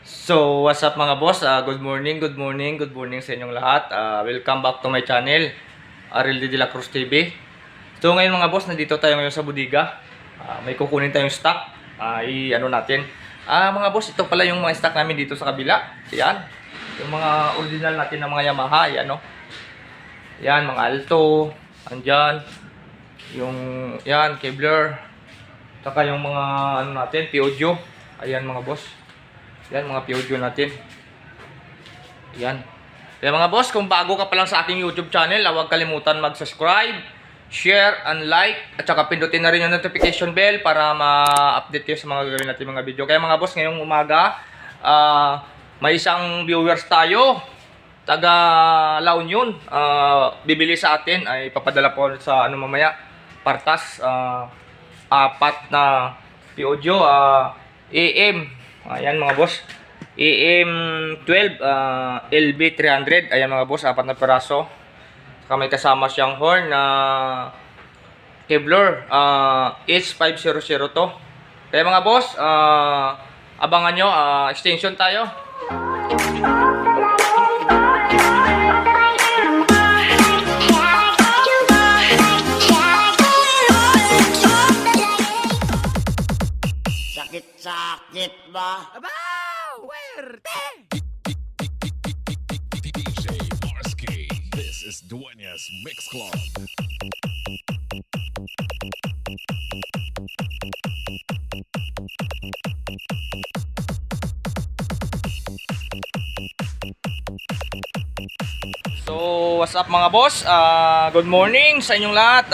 So, what's up mga boss? Good morning, good morning, good morning sa inyong lahat. Welcome back to my channel, Ariel de la Cruz TV. So, ngayon mga boss, nandito tayo ngayon sa bodega. May kukunin tayong stock. I-ano natin. Mga boss, ito pala yung mga stock namin dito sa kabila. Yan. Yung mga original natin ng mga Yamaha. Yan, no? Yan, mga Alto. Andyan. Yung, yan, Kevlar. Saka yung mga, ano natin, Peugeot. Ayan mga boss. Yan, mga Peugeot natin. Yan. Kaya mga boss, kung bago ka pa lang sa aking YouTube channel, huwag kalimutan mag-subscribe, share, and like. At saka pindutin na rin yung notification bell para ma-update kayo sa mga gagawin natin mga video. Kaya mga boss, ngayong umaga, may isang viewers tayo. Taga La Union. Bibili sa atin. Ay papadala po sa ano mamaya. Partas. Apat na Peugeot. AM. Ayan mga boss. AM12 LB300. Ayan mga boss, apat na peraso. Saka may kasama siyang horn na Kevlar H500 to. Kaya mga boss, abangan nyo, extension tayo. Sakit ba? Abaw! Werte! DJ Marsky. This is Dueñas Mix Club. So, what's up mga boss? Good morning sa inyong lahat.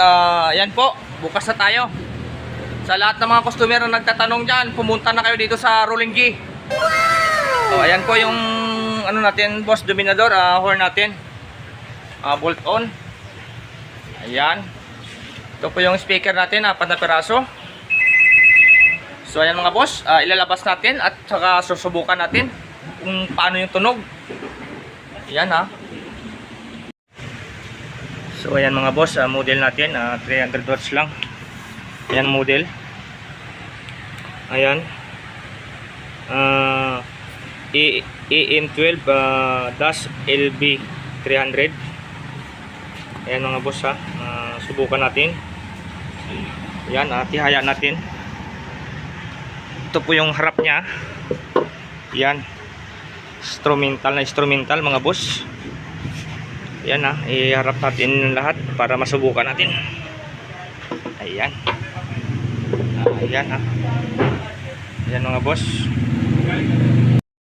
Ayan po, bukas na tayo. Sa lahat ng mga customer na nagtatanong dyan, pumunta na kayo dito sa Rolling G. Wow! So, ayan po yung ano natin, boss, dominador, horn natin. Bolt on. Ayan. Ito po yung speaker natin, apat na peraso. So, ayan mga boss, ilalabas natin at saka susubukan natin kung paano yung tunog. Ayan ha. So, ayan mga boss, model natin, 300 watts lang. Ayan model. Ayan. AM12 LB300. Ayan mga boss ha. Subukan natin. Ayan, tihaya natin. Ito po yung harap niya. Ayan. Instrumental mga boss. Ayan ha. Iharap natin lahat para masubukan natin. Ayan. Ayan ha. Ayan mga boss.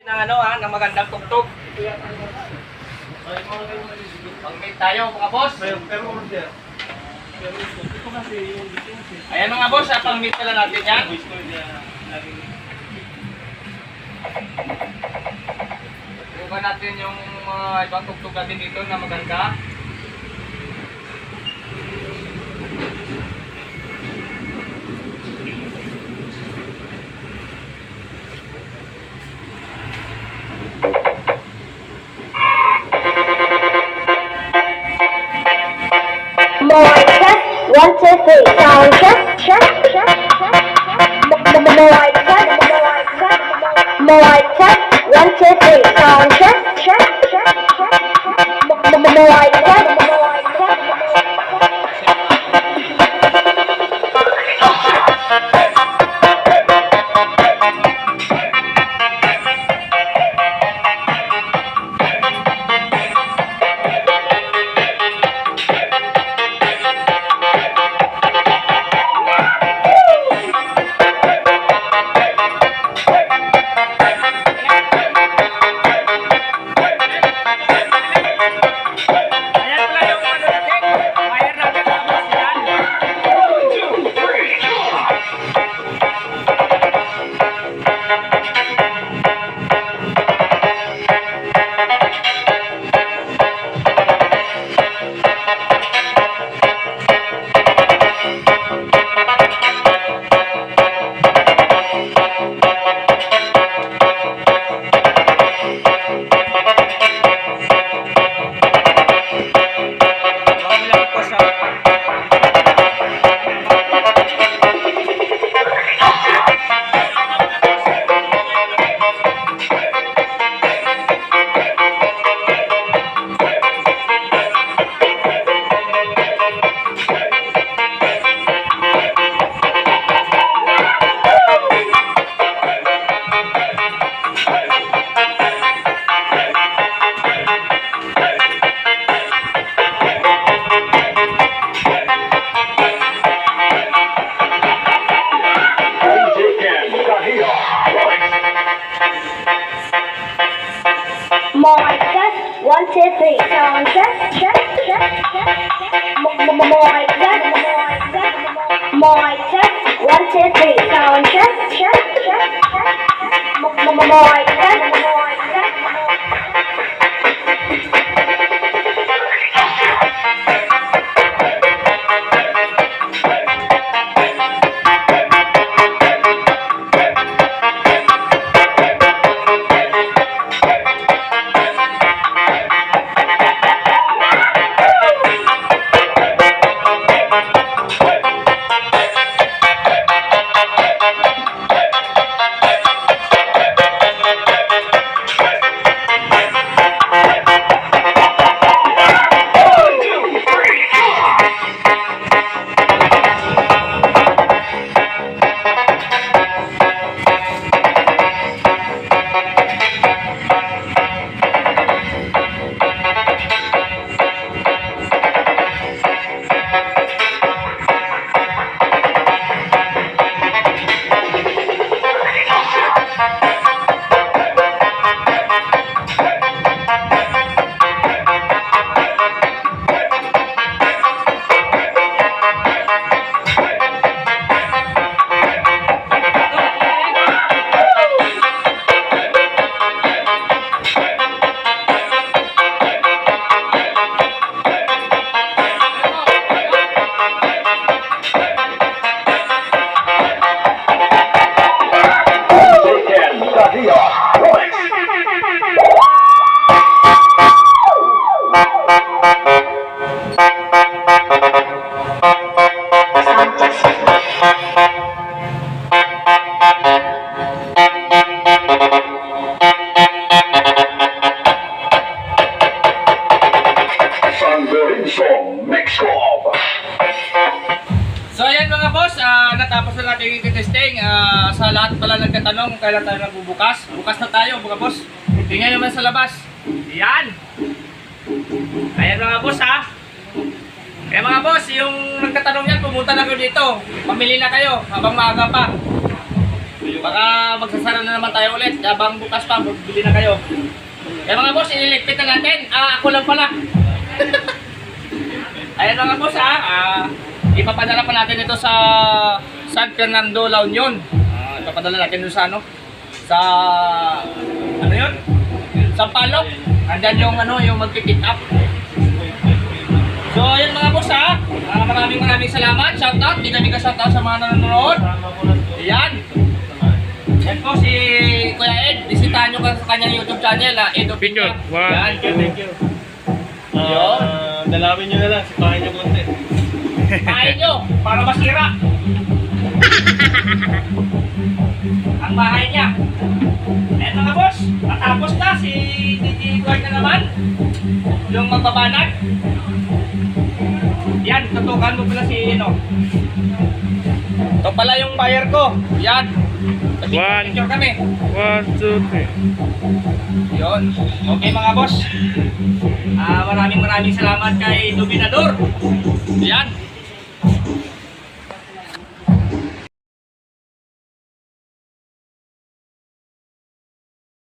Ng ano ha, ng magandang tugtog. Pang-mate tayo mga boss. Ayan mga boss, pang-mate pala natin yan. Subukan natin yung mga ibang tugtog natin dito na maganda. More check, 1, 2, 3, sound check, check, check, check. More check, more check, 1, 2, 3, sound check, check, check, check. More check, Mic test, 1, 2, 3. Sound check, check, check, check. Mic test, mic test, 1, 2, 3. Sound check, check, check, check. Mic test, mic test. So ayan mga boss, natapos na natin yung testing. Sa lahat pala nagtatanong kung kailan tayo nagbubukas. Bukas na tayo mga boss. Tingnan naman sa labas. Yan. Ayan mga boss ha. Kaya mga boss, yung nagtatanong yan, pumunta na kayo dito. Pamili na kayo habang maaga pa. Baka magsasara na naman tayo ulit. Habang bukas pa, bili na kayo. Kaya mga boss, ililigpit na natin. Ako lang pala. Ayan mga boss ha. Ipapadala pa natin ito sa San Fernando, La Union. Ipapadala natin doon sa ano? Sa ano yun? Sa Palok. Andyan yung ano, yung magpipick up. So ayun mga boss ha. Maraming salamat. Shoutout. Hindi kami ka-shoutout sa mga nanonood. Ayan. Yan po si Kuya Ed. Bisitahan nyo ka sa kanyang YouTube channel. Ed Opinion. Yan. Thank you. Yun. Dalawin nyo na lang, sipahin nyo konti. Kain nyo para masira. Ang bahay niya. Ayan mga boss. Natapos na si DJ Guard na naman. Yung magbabanat. Yan, tutukan mo pala si ano. Ito pala yung buyer ko. Yan. Picture kami. 1, 2, 3. Yun. Okay mga boss. Maraming salamat kay Dominador. Yan.